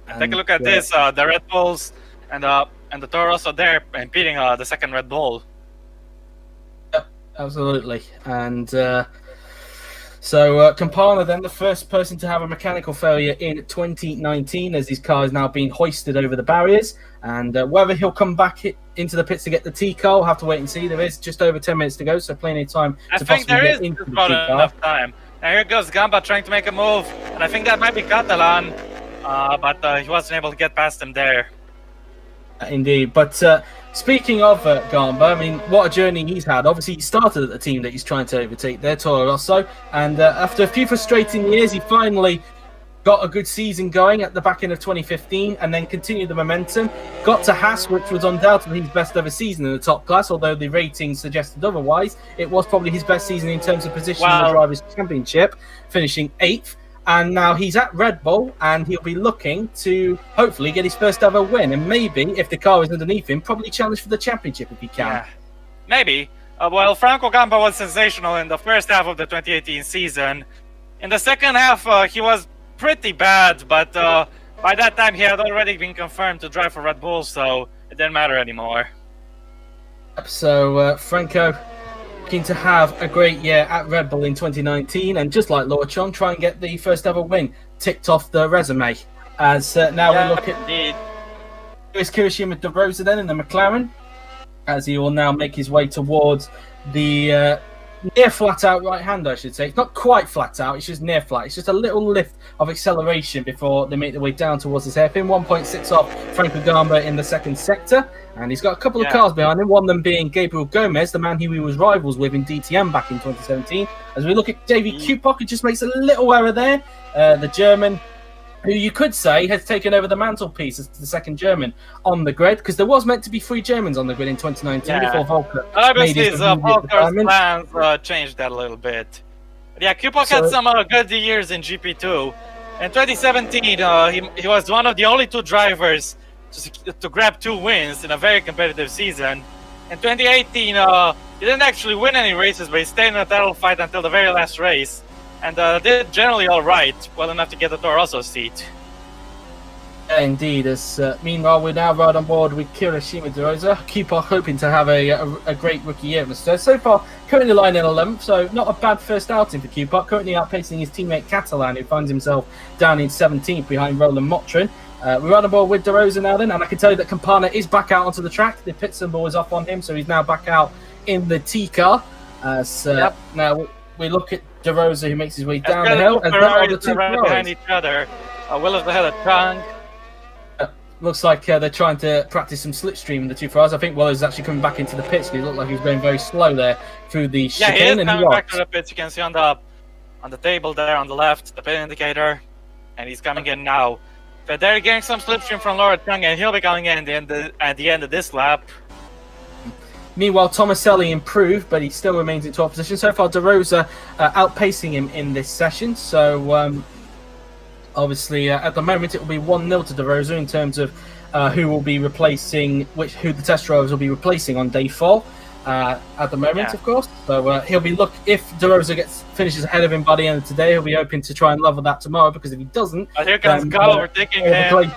And take a look at this, the Red Bulls and the Toro Rosso there impeding the second Red Bull. Yep, absolutely. And so Campana then the first person to have a mechanical failure in 2019, as his car is now being hoisted over the barriers. And whether he'll come back into the pits to get the T-car, we'll have to wait and see. There is just over 10 minutes to go, so plenty of time to possibly get into the T-car. Enough time. Now here goes Gamba trying to make a move, and I think that might be Catalan, but he wasn't able to get past him there. Indeed. But speaking of Gamba, I mean, what a journey he's had. Obviously, he started at the team that he's trying to overtake there, Toro Rosso. And after a few frustrating years, he finally got a good season going at the back end of 2015 and then continued the momentum. Got to Haas, which was undoubtedly his best ever season in the top class, although the ratings suggested otherwise. It was probably his best season in terms of position in the Drivers' Championship, finishing 8th. And now he's at Red Bull and he'll be looking to hopefully get his first ever win. And maybe, if the car is underneath him, probably challenge for the championship if he can. Yeah, maybe. Well, Franco Gamba was sensational in the first half of the 2018 season. In the second half, he was pretty bad, but by that time he had already been confirmed to drive for Red Bull, so it didn't matter anymore. So Franco looking to have a great year at Red Bull in 2019, and just like Lorchon, try and get the first ever win ticked off the resume. As now we look at Lewis Kirishima de Rosa then in the McLaren, as he will now make his way towards the near flat out right hand, I should say. It's not quite flat out, it's just near flat. It's just a little lift of acceleration before they make their way down towards his hairpin. 1.6 off Franco Gamba in the second sector. And he's got a couple of cars behind him, one of them being Gabriel Gomez, the man who he was rivals with in DTM back in 2017. As we look at Davy Kupok, it just makes a little error there. The German, who you could say has taken over the mantelpiece as the second German on the grid, because there was meant to be 3 Germans on the grid in 2019 before Volker. Obviously, Volker's plans changed that a little bit. But yeah, Kupok had some good years in GP2. In 2017, he was one of the only 2 drivers to grab 2 wins in a very competitive season. In 2018, he didn't actually win any races, but he stayed in a title fight until the very last race. And did generally all right, well enough to get the Toro Rosso seat. Indeed. As meanwhile, we're now right on board with Kirishima de Rosa. Kupok hoping to have a great rookie year. So far, currently lying in 11th, so not a bad first outing for Kupok. Currently outpacing his teammate Catalan, who finds himself down in 17th behind Roland Motrin. We're on board with De Rosa now then, and I can tell you that Campana is back out onto the track. The pit symbol is off on him, so he's now back out in the T car. Now we look at De Rosa, who makes his way down the hill. And the 2 right behind each other. Willis ahead of Trang. Looks like they're trying to practice some slipstream in the 2 Ferraris. I think Willis is actually coming back into the pits. He looked like he was going very slow there through the chicane. Yeah, he is coming back to the pits. You can see on the table there on the left, the pit indicator. And he's coming in now. But they're getting some slipstream from Laura Trang, and he'll be coming in at the end of this lap. Meanwhile, Tomaselli improved, but he still remains in 12th position. So far, De Rosa outpacing him in this session. So, obviously, at the moment, it will be 1-0 to De Rosa in terms of who will be replacing, who the test drivers will be replacing on day 4. At the moment, of course. So he'll be if De Rosa finishes ahead of him by the end of today, he'll be hoping to try and level that tomorrow. Because if he doesn't, here comes Gal overtaking him,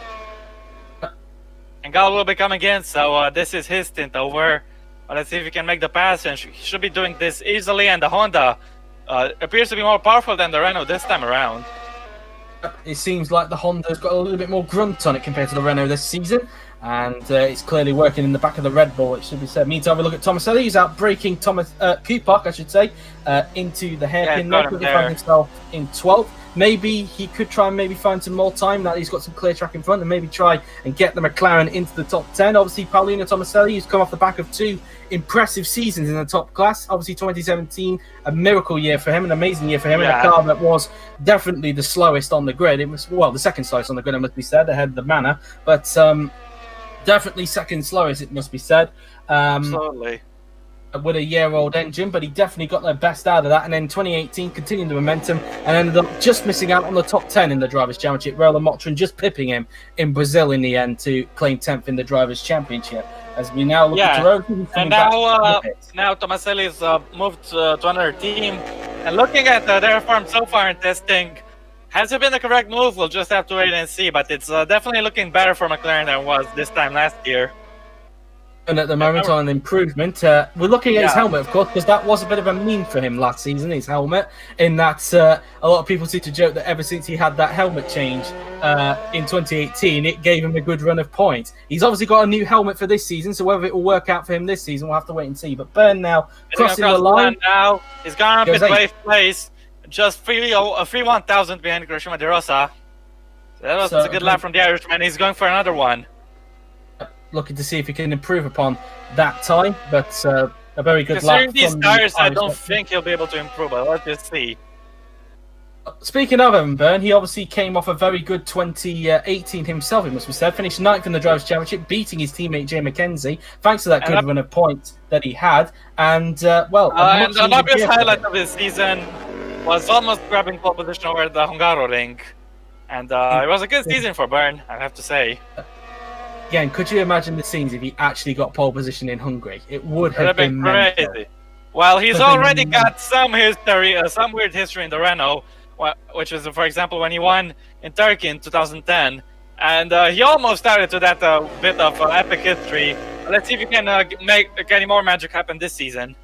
and Gal will be coming in. So this is his stint over. Let's see if he can make the pass, and he should be doing this easily. And the Honda appears to be more powerful than the Renault this time around. It seems like the Honda's got a little bit more grunt on it compared to the Renault this season, and it's clearly working in the back of the Red Bull, it should be said. Meantime, we look at Tomaselli. He's out braking Kupok, I should say, into the hairpin. Now he finds himself in 12th. Maybe he could try and find some more time. Now he's got some clear track in front, and maybe try and get the McLaren into the top 10. Obviously, Paulino Tomaselli, who's come off the back of 2 impressive seasons in the top class. Obviously, 2017, a miracle year for him, an amazing year for him, in a car that was definitely the slowest on the grid. It was, the second slowest on the grid, it must be said, ahead of the Manor, but definitely second slowest, it must be said. Absolutely. With a year-old engine, but he definitely got the best out of that. And then 2018, continuing the momentum, and ended up just missing out on the top 10 in the Drivers' Championship. Roland Motrin just pipping him in Brazil in the end to claim 10th in the Drivers' Championship. As we now look at Road, and now Tomaselli's moved to another team. And looking at their form so far in testing, has it been the correct move? We'll just have to wait and see. But it's definitely looking better for McLaren than it was this time last year. And at the moment on an improvement, we're looking at his helmet, of course, because that was a bit of a meme for him last season, his helmet, in that a lot of people seem to joke that ever since he had that helmet change in 2018, it gave him a good run of points. He's obviously got a new helmet for this season, so whether it will work out for him this season, we'll have to wait and see. But Byrne now crossing the line. Now he's gone up in 8th place, just 3,1,000 behind Kirishima de Rosa. So that was a good lap from the Irishman. He's going for another one. looking to see if he can improve upon that time. But a very good lap. Considering these tires, I don't think he'll be able to improve, but let's just see. Speaking of Evan Byrne, he obviously came off a very good 2018 himself, it must be said. Finished 9th in the Drivers' Championship, beating his teammate Jay McKenzie, thanks to that good run of points that he had. And, well... and an obvious highlight of his season was almost grabbing pole position over the Hungaroring. And it was a good season for Byrne, I have to say. Again, could you imagine the scenes if he actually got pole position in Hungary? It would have been crazy. mental. Well, he's already got some history, some weird history in the Renault, which is, for example, when he won in Turkey in 2010. And he almost started to that bit of epic history. Let's see if he can make any more magic happen this season.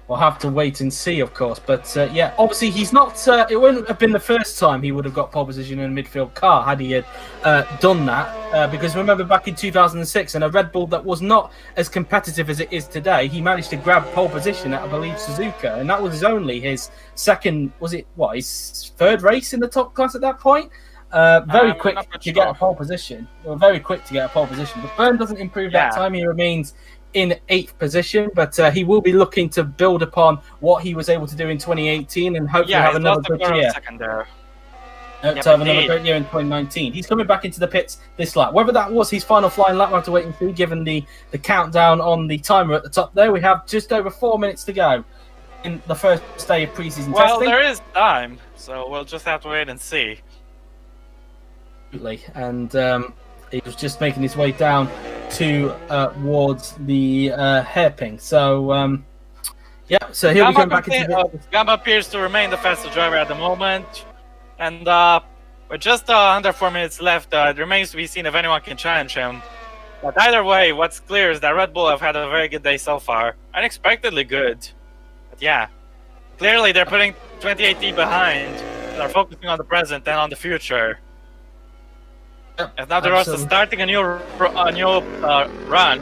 We'll have to wait and see, of course. But yeah, obviously he's not. It wouldn't have been the first time he would have got pole position in a midfield car had he had done that. Because remember back in 2006, in a Red Bull that was not as competitive as it is today, he managed to grab pole position at, I believe, Suzuka, and that was only his second. Was it what his third race in the top class at that point? Very quick to get a pole position. Very quick to get a pole position. But Byrne doesn't improve that time. He remains in 8th position, but he will be looking to build upon what he was able to do in 2018 and hopefully have another good year. To have another great year in 2019. He's coming back into the pits this lap. Whether that was his final flying lap, we'll have to wait and see, given the countdown on the timer at the top there. We have just over 4 minutes to go in the first day of preseason testing. Well, there is time, so we'll just have to wait and see. Absolutely. And he was just making his way down towards the hairpin. So, yeah, so he'll be coming back into the... Gamba appears to remain the fastest driver at the moment. And with just under 4 minutes left, it remains to be seen if anyone can challenge him. But either way, what's clear is that Red Bull have had a very good day so far. Unexpectedly good. But yeah, clearly they're putting 2018 behind. And are focusing on the present and on the future. Yep, and now they're also starting a new run,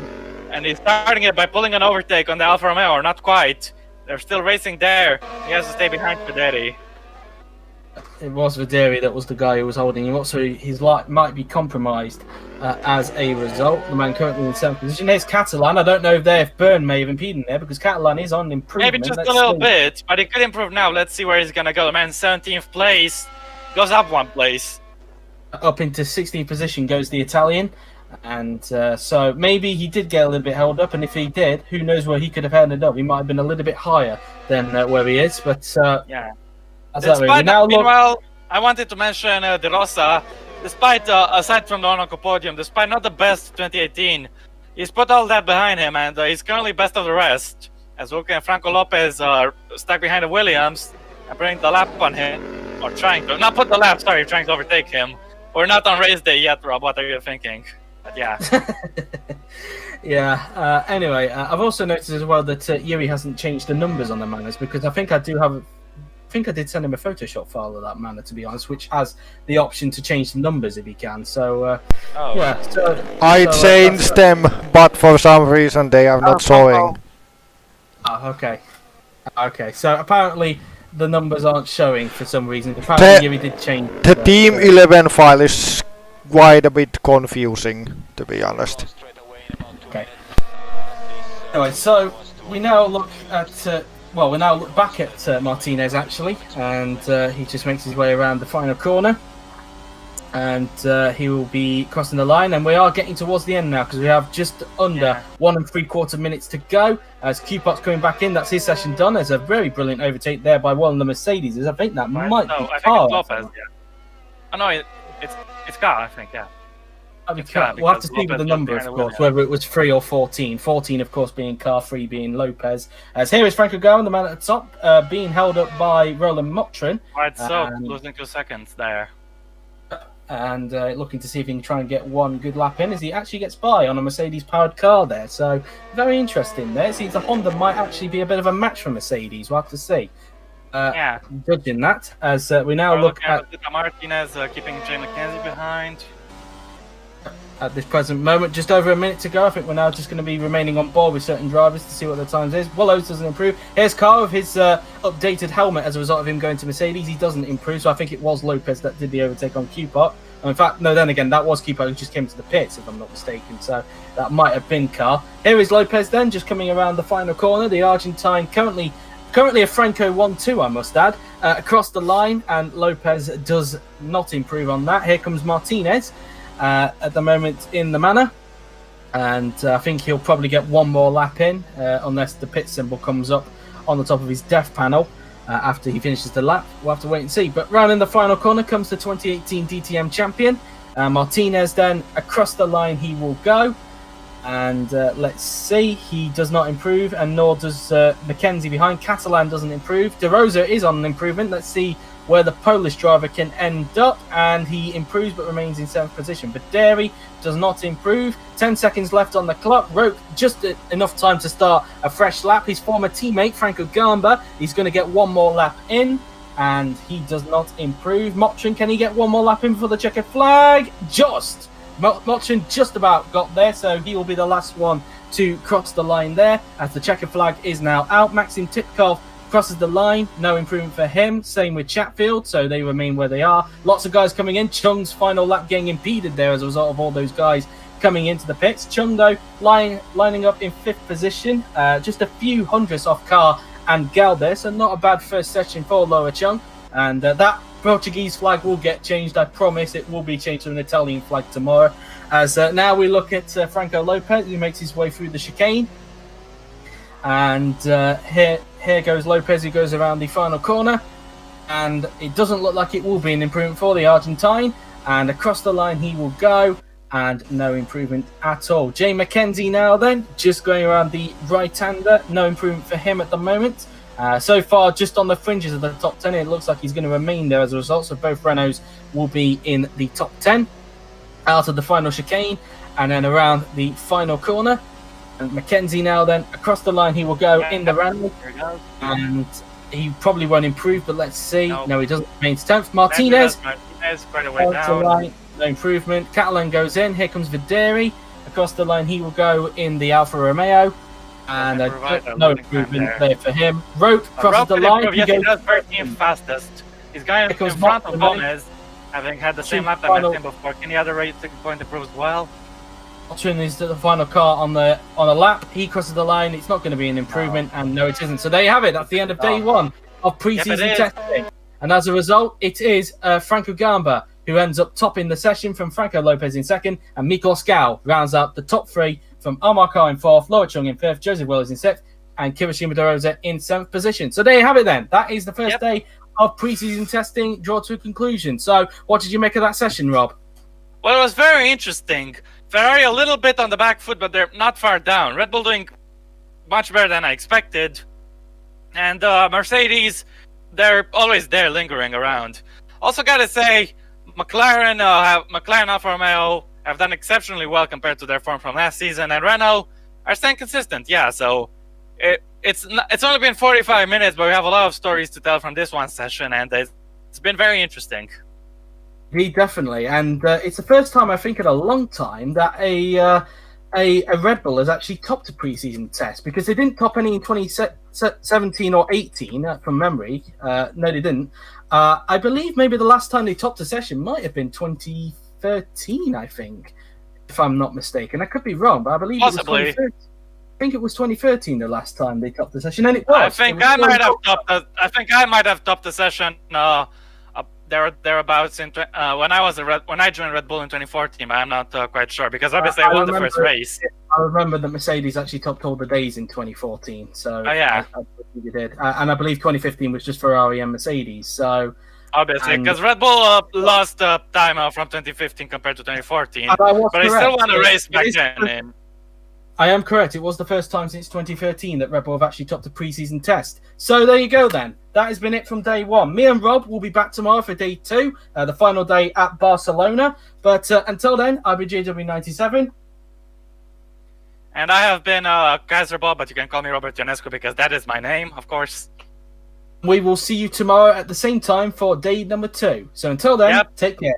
and he's starting it by pulling an overtake on the Alfa Romeo, or not quite. They're still racing there. He has to stay behind Federi. It was Federi that was the guy who was holding him up, so his life might be compromised as a result. The man currently in 7th position. There's Catalan. I don't know if Byrne may have impeded there, because Catalan is on improvement. Maybe just a little bit, but he could improve now. Let's see where he's going to go. The man 17th place, goes up 1 place. Up into 16th position goes the Italian, and so maybe he did get a little bit held up, and if he did, who knows where he could have ended up. He might have been a little bit higher than where he is, but yeah. Meanwhile, I wanted to mention De Rosa, despite, aside from the Monaco podium, despite not the best 2018, he's put all that behind him, and he's currently best of the rest, as Luca and Franco Lopez are stuck behind the Williams and putting the lap on him, or trying to, not put the lap, sorry, trying to overtake him. We're not on race day yet, Rob. What are you thinking? But yeah. Yeah. Anyway, I've also noticed as well that Yuri hasn't changed the numbers on the Manners, because I think I did send him a Photoshop file of that Manor, to be honest, which has the option to change the numbers if he can. So, yeah. So, I changed them, but for some reason they are not showing. Oh, okay. Okay. So apparently the numbers aren't showing for some reason. Apparently Yuri did change. The Team 11 file is quite a bit confusing, to be honest. Okay. Anyway, so we now look at we now look back at Martinez actually, and he just makes his way around the final corner, and he will be crossing the line, and we are getting towards the end now because we have just under 1 3/4 minutes to go. As Q-Pot's coming back in, that's his session done. There's a very brilliant overtake there by one of the Mercedes. I think that might be I think Car. it's Lopez. Yeah. Oh no, it's Car. I think. Yeah. We'll have to see with the number, of course, whether it was 3 or 14. 14, of course, being Car, 3 being Lopez. As here is Franco Gowan, the man at the top, being held up by Roland Motrin. Right, so losing 2 seconds there. And looking to see if he can try and get one good lap in as he actually gets by on a Mercedes-powered car there. So, very interesting there. It seems the Honda might actually be a bit of a match for Mercedes. We'll have to see. Judging that, as we now look at Martinez keeping Jay McKenzie behind. At this present moment, just over a minute to go. I think we're now just going to be remaining on board with certain drivers to see what the times is. Willows doesn't improve. Here's Carr with his updated helmet as a result of him going to Mercedes. He doesn't improve, so I think it was Lopez that did the overtake on Q-Pot. In fact, no, then again, that was Keeper who just came to the pits, if I'm not mistaken. So that might have been Carr. Here is Lopez then, just coming around the final corner. The Argentine currently a Franco 1-2, I must add, across the line, and Lopez does not improve on that. Here comes Martinez at the moment in the manor. And I think he'll probably get one more lap in, unless the pit symbol comes up on the top of his death panel after he finishes the lap. We'll have to wait and see. But round in the final corner comes the 2018 DTM champion. Martinez then, across the line he will go. And let's see, he does not improve, and nor does Mackenzie behind. Catalan doesn't improve. De Rosa is on an improvement. Let's see where the Polish driver can end up, and he improves but remains in 7th position. But Dairy does not improve. 10 seconds left on the clock. Roke just enough time to start a fresh lap. His former teammate Franco Gamba, he's going to get one more lap in, and he does not improve. Motrin, can he get one more lap in for the checkered flag? Just Motrin just about got there, so he will be the last one to cross the line there, as the checkered flag is now out. Maxim Tipkov crosses the line, no improvement for him. Same with Chatfield, so they remain where they are. Lots of guys coming in. Chung's final lap getting impeded there as a result of all those guys coming into the pits. Chung, though, lining up in 5th position, just a few hundredths off Carr and Gal there, so not a bad first session for Lower Chung. And that Portuguese flag will get changed, I promise. It will be changed to an Italian flag tomorrow. As now we look at Franco Lopez, who makes his way through the chicane. And here goes Lopez, who goes around the final corner. And it doesn't look like it will be an improvement for the Argentine. And across the line he will go. And no improvement at all. Jay McKenzie now then, just going around the right-hander. No improvement for him at the moment. So far, just on the fringes of the top 10, it looks like he's going to remain there as a result. So both Renaults will be in the top 10. Out of the final chicane. And then around the final corner. And McKenzie now then, across the line he will go in the Renault. And he probably won't improve, but let's see. No, he doesn't. Remains 10th. Martinez quite a way down. Line, no improvement. Catalan goes in. Here comes Videri. Across the line he will go in the Alfa Romeo. And no improvement there for him. Rope crosses the line. He does 13th fastest. He's going in front of Gomez, having had the same lap that I him before. Any other racing point improves well? Motrin is the final car on the lap. He crosses the line. It's not going to be an improvement, and no, it isn't. So there you have it. That's the end of day one of pre-season testing. And as a result, it is Franco Gamba who ends up topping the session, from Franco Lopez in 2nd, and Miklos Gal rounds out the top 3 from Omar Carr in 4th, Loa Chung in 5th, Joseph Willis in 6th, and Kirishima De Rosa in 7th position. So there you have it then. That is the first day of pre-season testing draw to a conclusion. So what did you make of that session, Rob? Well, it was very interesting. Ferrari a little bit on the back foot, but they're not far down. Red Bull doing much better than I expected. And Mercedes, they're always there lingering around. Also got to say, McLaren Alfa Romeo have done exceptionally well compared to their form from last season, and Renault are staying consistent. Yeah, so it's only been 45 minutes, but we have a lot of stories to tell from this one session, and it's been very interesting. Definitely, and it's the first time I think in a long time that a Red Bull has actually topped a preseason test, because they didn't top any in 2017 or 18 from memory. No, they didn't. I believe maybe the last time they topped a session might have been 2013, I think, if I'm not mistaken. I could be wrong, but I believe possibly. It was 2013. I think it was 2013 the last time they topped the session, and it was. I think I might have topped the session. Thereabouts when I joined Red Bull in 2014, but I'm not quite sure, because obviously I won the first race. I remember that Mercedes actually topped all the days in 2014, so yeah, I believe they did, and I believe 2015 was just Ferrari and Mercedes. So obviously, because Red Bull lost time from 2015 compared to 2014, but I still won a race back then. I am correct. It was the first time since 2013 that Red Bull have actually topped a pre-season test. So there you go then. That has been it from day one. Me and Rob will be back tomorrow for day 2, the final day at Barcelona. But until then, I'll be JW97. And I have been Kaiser Bob, but you can call me Robert Ionescu because that is my name, of course. We will see you tomorrow at the same time for day number 2. So until then, take care.